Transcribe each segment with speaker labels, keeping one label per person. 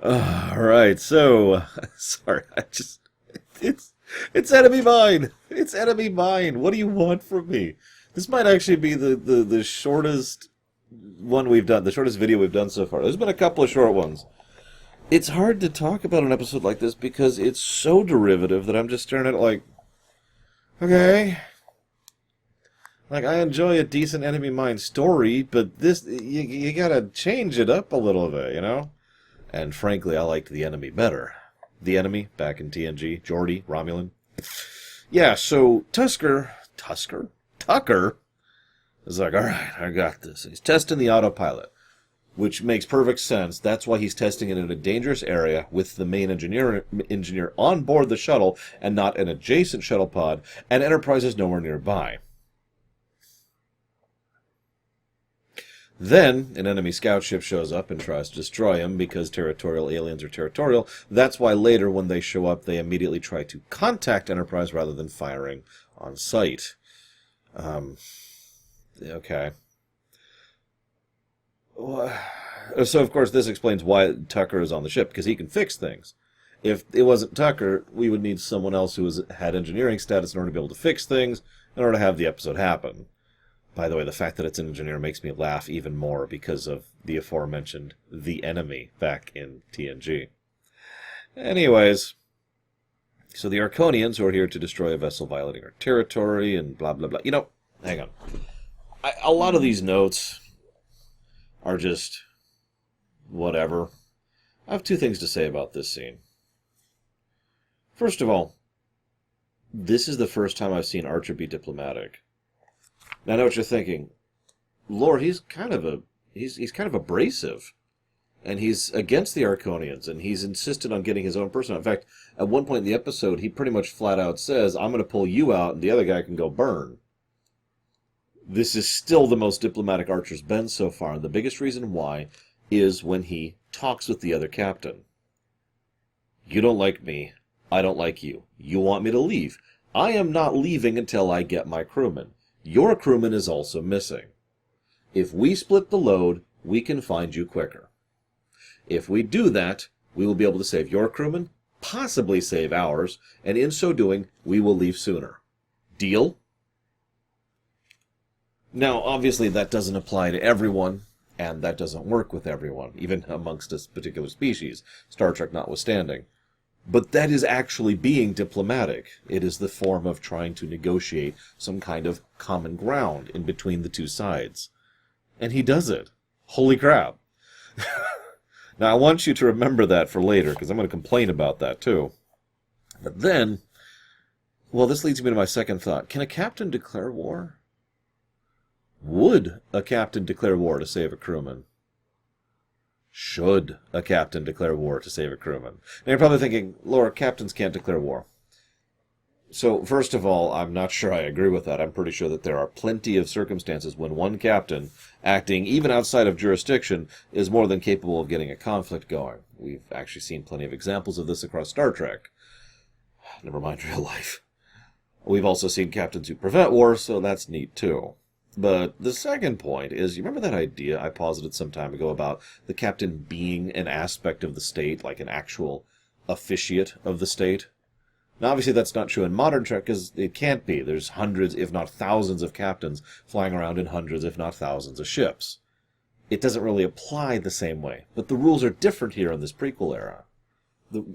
Speaker 1: All right, so sorry, it's it's enemy mine. It's enemy mine. What do you want from me? This might actually be the shortest one we've done, the shortest video we've done so far. There's been a couple of short ones. It's hard to talk about an episode like this because it's so derivative that I'm just staring at it like, okay. Like, I enjoy a decent enemy mine story, but this, you gotta change it up a little bit, you know? And frankly, I liked the enemy better. The enemy, back in TNG, Geordi, Romulan. Yeah, so Tucker is like, alright, I got this. He's testing the autopilot, which makes perfect sense. That's why he's testing it in a dangerous area with the main engineer on board the shuttle and not an adjacent shuttle pod, and Enterprise is nowhere nearby. Then, an enemy scout ship shows up and tries to destroy him because territorial aliens are territorial. That's why later, when they show up, they immediately try to contact Enterprise rather than firing on sight. Okay. So, of course, this explains why Tucker is on the ship, because he can fix things. If it wasn't Tucker, we would need someone else who had engineering status in order to be able to fix things, in order to have the episode happen. By the way, the fact that it's an engineer makes me laugh even more because of the aforementioned The Enemy back in TNG. Anyways, so the Arconians, who are here to destroy a vessel violating our territory and blah, blah, blah. You know, hang on. A lot of these notes are just whatever. I have two things to say about this scene. First of all, this is the first time I've seen Archer be diplomatic. Now, I know what you're thinking. Lore, he's kind of abrasive, and he's against the Arconians, and he's insisted on getting his own person out. In fact, at one point in the episode, he pretty much flat out says, "I'm going to pull you out, and the other guy can go burn." This is still the most diplomatic Archer's been so far, and the biggest reason why is when he talks with the other captain. You don't like me. I don't like you. You want me to leave. I am not leaving until I get my crewman. Your crewman is also missing. If we split the load, we can find you quicker. If we do that, we will be able to save your crewman, possibly save ours, and in so doing, we will leave sooner. Deal? Now, obviously, that doesn't apply to everyone, and that doesn't work with everyone, even amongst a particular species, Star Trek notwithstanding. But that is actually being diplomatic. It is the form of trying to negotiate some kind of common ground in between the two sides. And he does it. Holy crap. Now, I want you to remember that for later, because I'm going to complain about that, too. But then, well, this leads me to my second thought. Can a captain declare war? Would a captain declare war to save a crewman? Should a captain declare war to save a crewman? Now you're probably thinking, Laura, captains can't declare war. So, first of all, I'm not sure I agree with that. I'm pretty sure that there are plenty of circumstances when one captain, acting even outside of jurisdiction, is more than capable of getting a conflict going. We've actually seen plenty of examples of this across Star Trek. Never mind real life. We've also seen captains who prevent war, so that's neat too. But the second point is, you remember that idea I posited some time ago about the captain being an aspect of the state, like an actual officiate of the state? Now, obviously, that's not true in modern Trek, because it can't be. There's hundreds, if not thousands, of captains flying around in hundreds, if not thousands, of ships. It doesn't really apply the same way. But the rules are different here in this prequel era.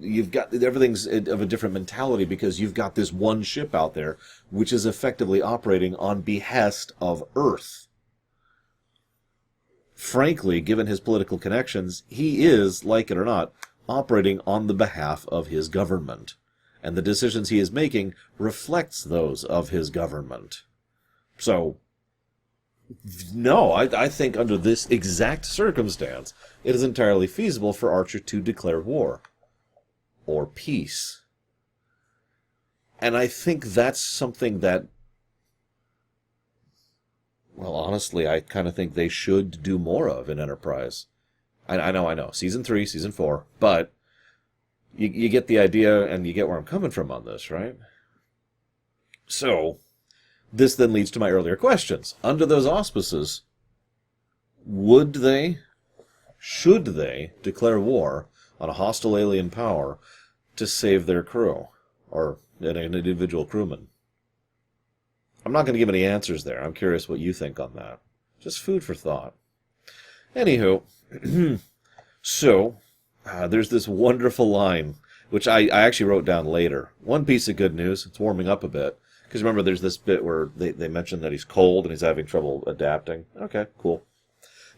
Speaker 1: You've got everything's of a different mentality because you've got this one ship out there which is effectively operating on behest of Earth. Frankly, given his political connections, he is, like it or not, operating on the behalf of his government. And the decisions he is making reflects those of his government. So, no, I think under this exact circumstance, it is entirely feasible for Archer to declare war. Or peace. And I think that's something that, well, honestly, I kind of think they should do more of in Enterprise. I know. Season 3, Season 4, but you get the idea and you get where I'm coming from on this, right? So, this then leads to my earlier questions. Under those auspices, would they should they declare war on a hostile alien power to save their crew, or an individual crewman? I'm not going to give any answers there. I'm curious what you think on that. Just food for thought. Anywho, so there's this wonderful line, which I actually wrote down later. One piece of good news, it's warming up a bit. Because remember, there's this bit where they mention that he's cold and he's having trouble adapting. Okay, cool.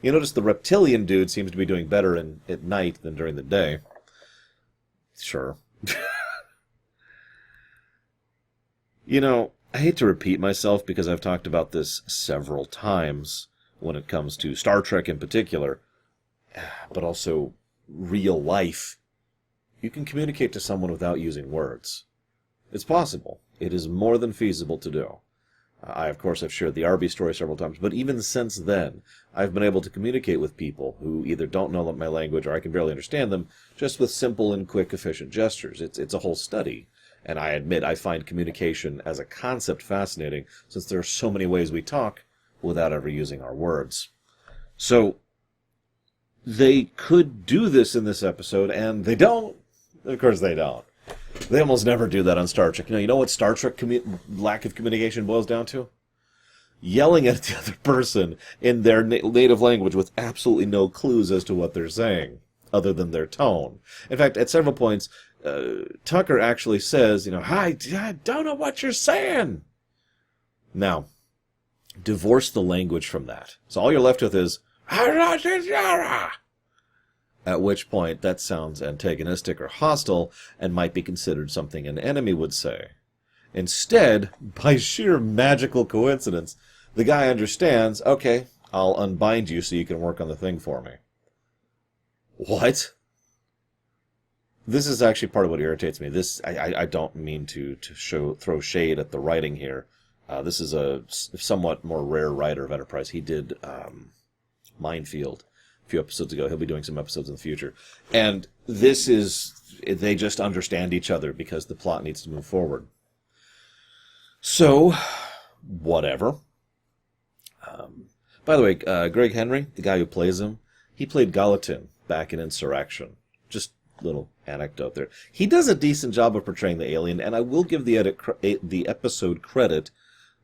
Speaker 1: You notice the reptilian dude seems to be doing better at night than during the day. Sure. You know, I hate to repeat myself because I've talked about this several times when it comes to Star Trek in particular, but also real life. You can communicate to someone without using words. It's possible. It is more than feasible to do. I, of course, have shared the Arby story several times, but even since then, I've been able to communicate with people who either don't know my language or I can barely understand them, just with simple and quick, efficient gestures. It's a whole study. And I admit I find communication as a concept fascinating, since there are so many ways we talk without ever using our words. So, they could do this in this episode, and they don't. Of course they don't. They almost never do that on Star Trek. You know what Star Trek lack of communication boils down to? Yelling at the other person in their native language with absolutely no clues as to what they're saying, other than their tone. In fact, at several points, Tucker actually says, I don't know what you're saying. Now, divorce the language from that. So all you're left with is, at which point that sounds antagonistic or hostile and might be considered something an enemy would say. Instead, by sheer magical coincidence, the guy understands, okay, I'll unbind you so you can work on the thing for me. What? This is actually part of what irritates me. I don't mean to throw shade at the writing here. This is a somewhat more rare writer of Enterprise. He did Minefield a few episodes ago. He'll be doing some episodes in the future. And they just understand each other because the plot needs to move forward. So, whatever. By the way, Greg Henry, the guy who plays him, he played Gallatin back in Insurrection. Just little anecdote there. He does a decent job of portraying the alien, and I will give the episode credit.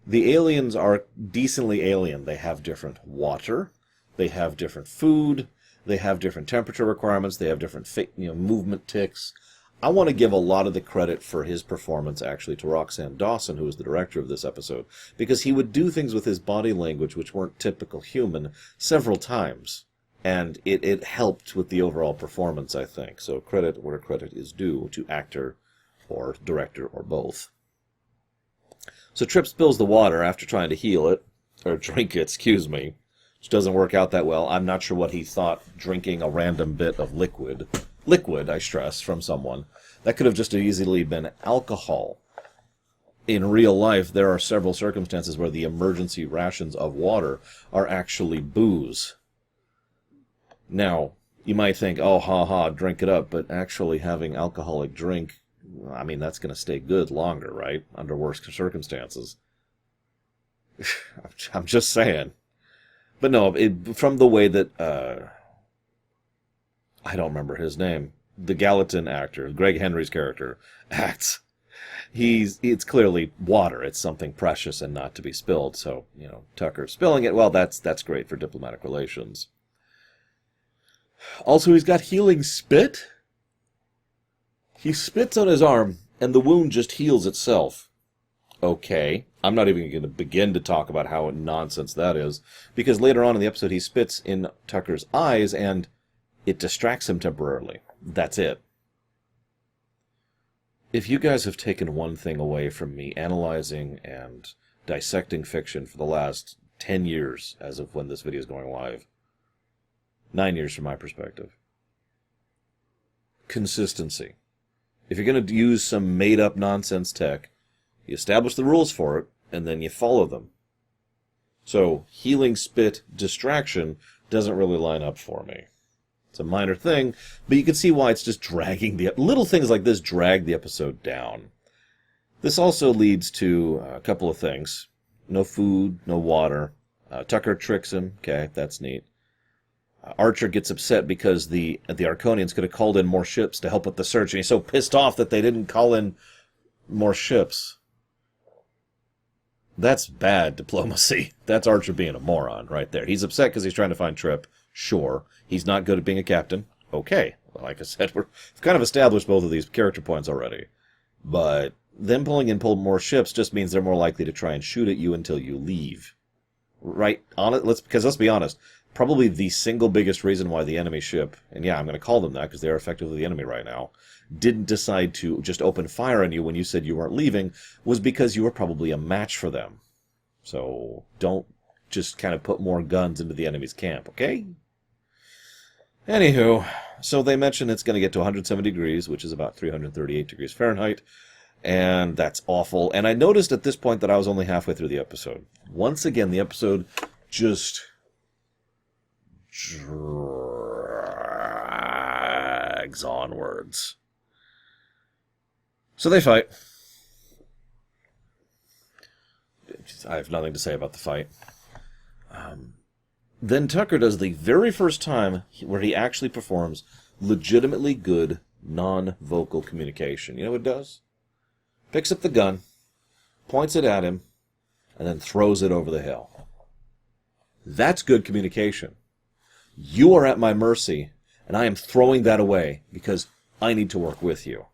Speaker 1: The aliens are decently alien. They have different water, they have different food, they have different temperature requirements, they have different movement tics. I want to give a lot of the credit for his performance actually to Roxanne Dawson, who was the director of this episode, because he would do things with his body language which weren't typical human several times. And it helped with the overall performance, I think. So credit where credit is due to actor or director or both. So Trip spills the water after trying to heal it, or drink it, excuse me, which doesn't work out that well. I'm not sure what he thought drinking a random bit of liquid, I stress, from someone. That could have just easily been alcohol. In real life, there are several circumstances where the emergency rations of water are actually booze. Now, you might think, oh, drink it up, but actually having alcoholic drink, I mean, that's going to stay good longer, right? Under worse circumstances. I'm just saying. But no, from the way that, I don't remember his name, the Gallatin actor, Greg Henry's character, acts, it's clearly water. It's something precious and not to be spilled. So, Tucker spilling it, well, that's great for diplomatic relations. Also, he's got healing spit. He spits on his arm, and the wound just heals itself. Okay, I'm not even going to begin to talk about how nonsense that is, because later on in the episode he spits in Tucker's eyes, and it distracts him temporarily. That's it. If you guys have taken one thing away from me analyzing and dissecting fiction for the last 10 years, as of when this video is going live, 9 years from my perspective. Consistency. If you're going to use some made-up nonsense tech, you establish the rules for it, and then you follow them. So, healing spit distraction doesn't really line up for me. It's a minor thing, but you can see why it's just dragging little things like this drag the episode down. This also leads to a couple of things. No food, no water. Tucker tricks him. Okay, that's neat. Archer gets upset because the Arconians could have called in more ships to help with the search, and he's so pissed off that they didn't call in more ships. That's bad diplomacy. That's Archer being a moron right there. He's upset because he's trying to find Trip. Sure. He's not good at being a captain. Okay. Like I said, we've kind of established both of these character points already. But them pulling in more ships just means they're more likely to try and shoot at you until you leave. Right? Because let's be honest, probably the single biggest reason why the enemy ship, and yeah, I'm going to call them that because they are effectively the enemy right now, didn't decide to just open fire on you when you said you weren't leaving, was because you were probably a match for them. So don't just kind of put more guns into the enemy's camp, okay? Anywho, so they mention it's going to get to 170 degrees, which is about 338 degrees Fahrenheit, and that's awful. And I noticed at this point that I was only halfway through the episode. Once again, the episode just drags onwards. So they fight. I have nothing to say about the fight. Then Tucker does the very first time where he actually performs legitimately good non-vocal communication. You know what it does? Picks up the gun, points it at him, and then throws it over the hill. That's good communication. You are at my mercy, and I am throwing that away because I need to work with you.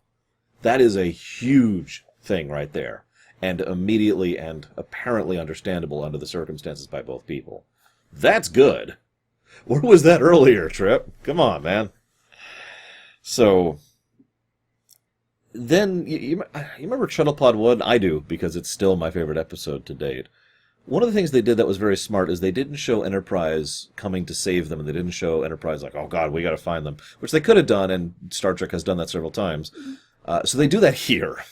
Speaker 1: That is a huge thing right there, and immediately and apparently understandable under the circumstances by both people. That's good. Where was that earlier, Trip? Come on, man. So, then, you remember Shuttlepod 1? I do, because it's still my favorite episode to date. One of the things they did that was very smart is they didn't show Enterprise coming to save them, and they didn't show Enterprise like, oh god, we gotta find them, which they could have done, and Star Trek has done that several times. So they do that here.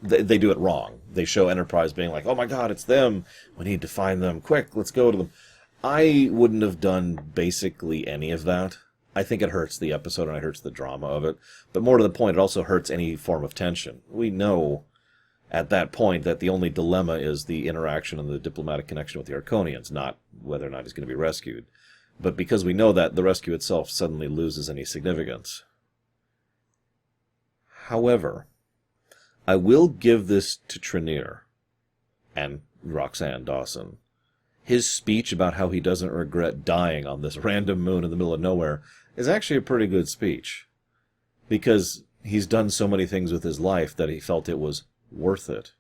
Speaker 1: They do it wrong. They show Enterprise being like, oh my god, it's them. We need to find them. Quick, let's go to them. I wouldn't have done basically any of that. I think it hurts the episode and it hurts the drama of it. But more to the point, it also hurts any form of tension. We know at that point that the only dilemma is the interaction and the diplomatic connection with the Arconians, not whether or not he's going to be rescued. But because we know that, the rescue itself suddenly loses any significance. However, I will give this to Trenier and Roxanne Dawson. His speech about how he doesn't regret dying on this random moon in the middle of nowhere is actually a pretty good speech. Because he's done so many things with his life that he felt it was worth it.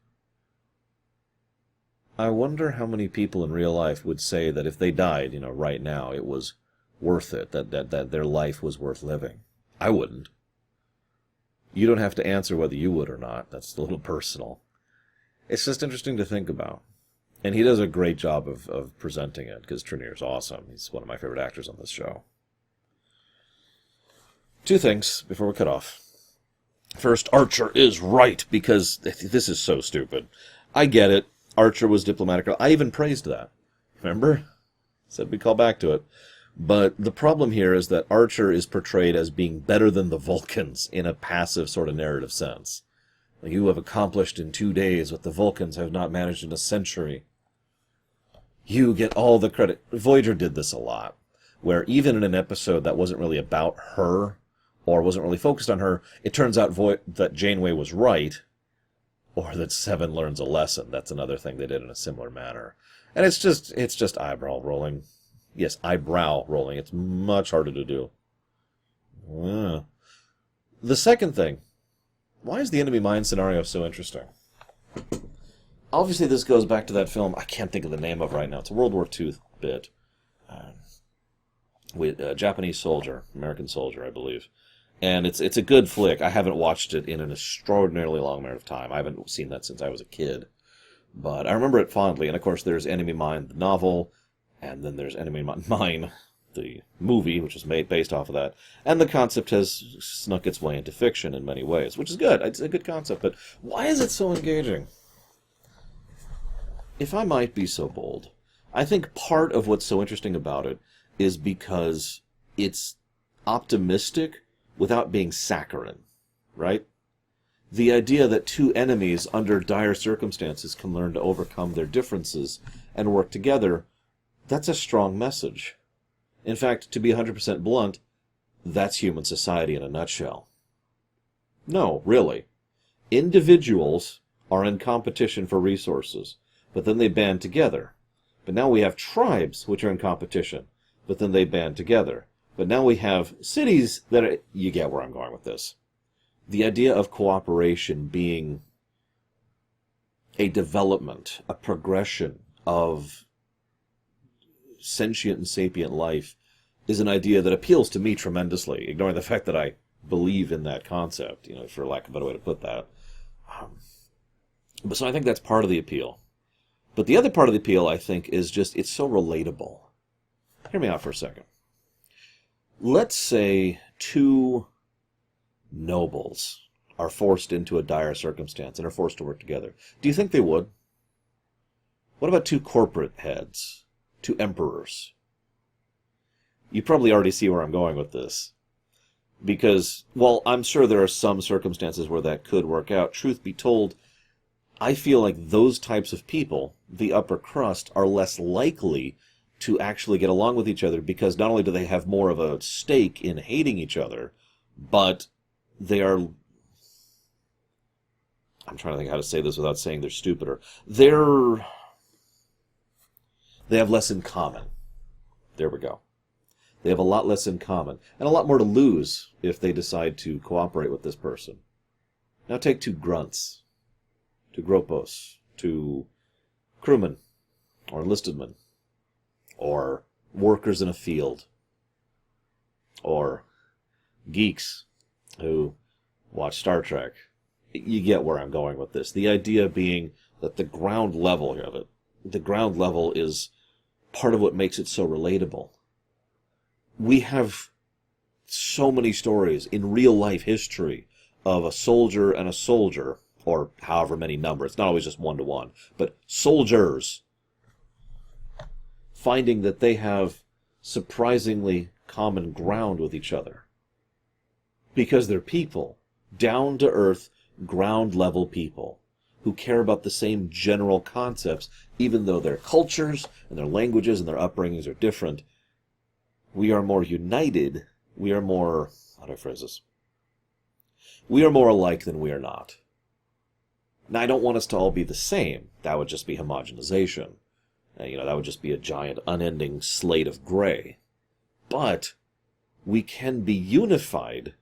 Speaker 1: I wonder how many people in real life would say that if they died, right now, it was worth it, that their life was worth living. I wouldn't. You don't have to answer whether you would or not. That's a little personal. It's just interesting to think about. And he does a great job of presenting it, because Trenier's awesome. He's one of my favorite actors on this show. Two things before we cut off. First, Archer is right, because this is so stupid. I get it. Archer was diplomatic. I even praised that. Remember? Said we'd call back to it. But the problem here is that Archer is portrayed as being better than the Vulcans in a passive sort of narrative sense. You have accomplished in 2 days what the Vulcans have not managed in a century. You get all the credit. Voyager did this a lot, where even in an episode that wasn't really about her, or wasn't really focused on her, it turns out that Janeway was right, or that Seven learns a lesson. That's another thing they did in a similar manner. And it's just eyebrow rolling. Yes, eyebrow rolling. It's much harder to do. The second thing, why is the enemy mine scenario so interesting? Obviously, this goes back to that film, I can't think of the name of right now. It's a World War II bit. With a Japanese soldier, American soldier, I believe. And it's a good flick. I haven't watched it in an extraordinarily long amount of time. I haven't seen that since I was a kid. But I remember it fondly. And, of course, there's Enemy Mine, the novel, and then there's Enemy Mine, the movie, which was made based off of that. And the concept has snuck its way into fiction in many ways, which is good. It's a good concept. But why is it so engaging? If I might be so bold, I think part of what's so interesting about it is because it's optimistic without being saccharine, right? The idea that two enemies under dire circumstances can learn to overcome their differences and work together, that's a strong message. In fact, to be 100% blunt, that's human society in a nutshell. No, really. Individuals are in competition for resources, but then they band together. But now we have tribes which are in competition, but then they band together. But now we have cities that are... You get where I'm going with this. The idea of cooperation being a development, a progression of sentient and sapient life is an idea that appeals to me tremendously, ignoring the fact that I believe in that concept, for lack of a better way to put that. So I think that's part of the appeal. But the other part of the appeal, I think, is just it's so relatable. Hear me out for a second. Let's say two nobles are forced into a dire circumstance and are forced to work together. Do you think they would? What about two corporate heads? Two emperors? You probably already see where I'm going with this. Because, while I'm sure there are some circumstances where that could work out, truth be told, I feel like those types of people, the upper crust, are less likely to actually get along with each other because not only do they have more of a stake in hating each other, but they are... I'm trying to think how to say this without saying they're stupider. They have less in common. There we go. They have a lot less in common, and a lot more to lose if they decide to cooperate with this person. Now take two grunts, two gropos, two crewmen, or enlisted men, or workers in a field, or geeks who watch Star Trek. You get where I'm going with this. The idea being that the ground level of it, the ground level is part of what makes it so relatable. We have so many stories in real-life history of a soldier and a soldier, or however many number. It's not always just one-to-one, but soldiers finding that they have surprisingly common ground with each other. Because they're people, down-to-earth, ground-level people, who care about the same general concepts, even though their cultures and their languages and their upbringings are different. We are more united. We are more... How do I phrase this? We are more alike than we are not. Now, I don't want us to all be the same. That would just be homogenization. That would just be a giant, unending slate of gray. But we can be unified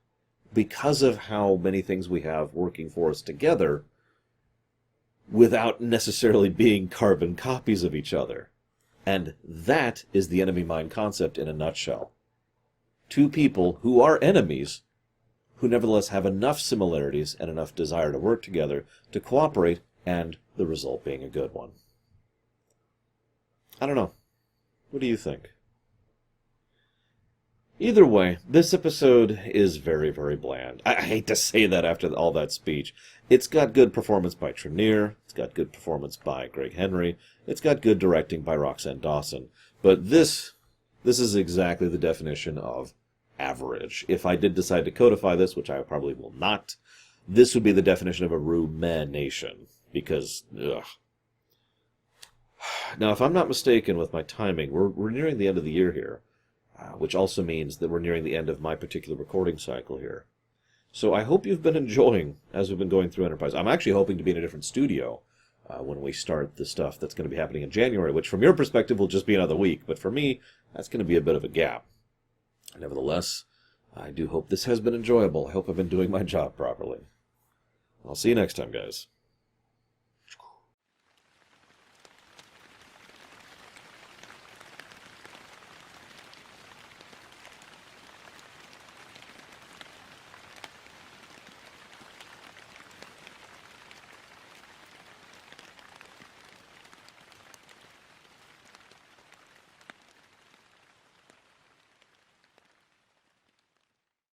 Speaker 1: because of how many things we have working for us together without necessarily being carbon copies of each other. And that is the enemy mind concept in a nutshell. Two people who are enemies, who nevertheless have enough similarities and enough desire to work together to cooperate, and the result being a good one. I don't know. What do you think? Either way, this episode is very, very bland. I hate to say that after all that speech. It's got good performance by Trenier. It's got good performance by Greg Henry. It's got good directing by Roxanne Dawson. But this is exactly the definition of average. If I did decide to codify this, which I probably will not, this would be the definition of a rumination. Because, ugh. Now, if I'm not mistaken with my timing, we're nearing the end of the year here. Which also means that we're nearing the end of my particular recording cycle here. So I hope you've been enjoying as we've been going through Enterprise. I'm actually hoping to be in a different studio when we start the stuff that's going to be happening in January, which from your perspective will just be another week, but for me, that's going to be a bit of a gap. Nevertheless, I do hope this has been enjoyable. I hope I've been doing my job properly. I'll see you next time, guys.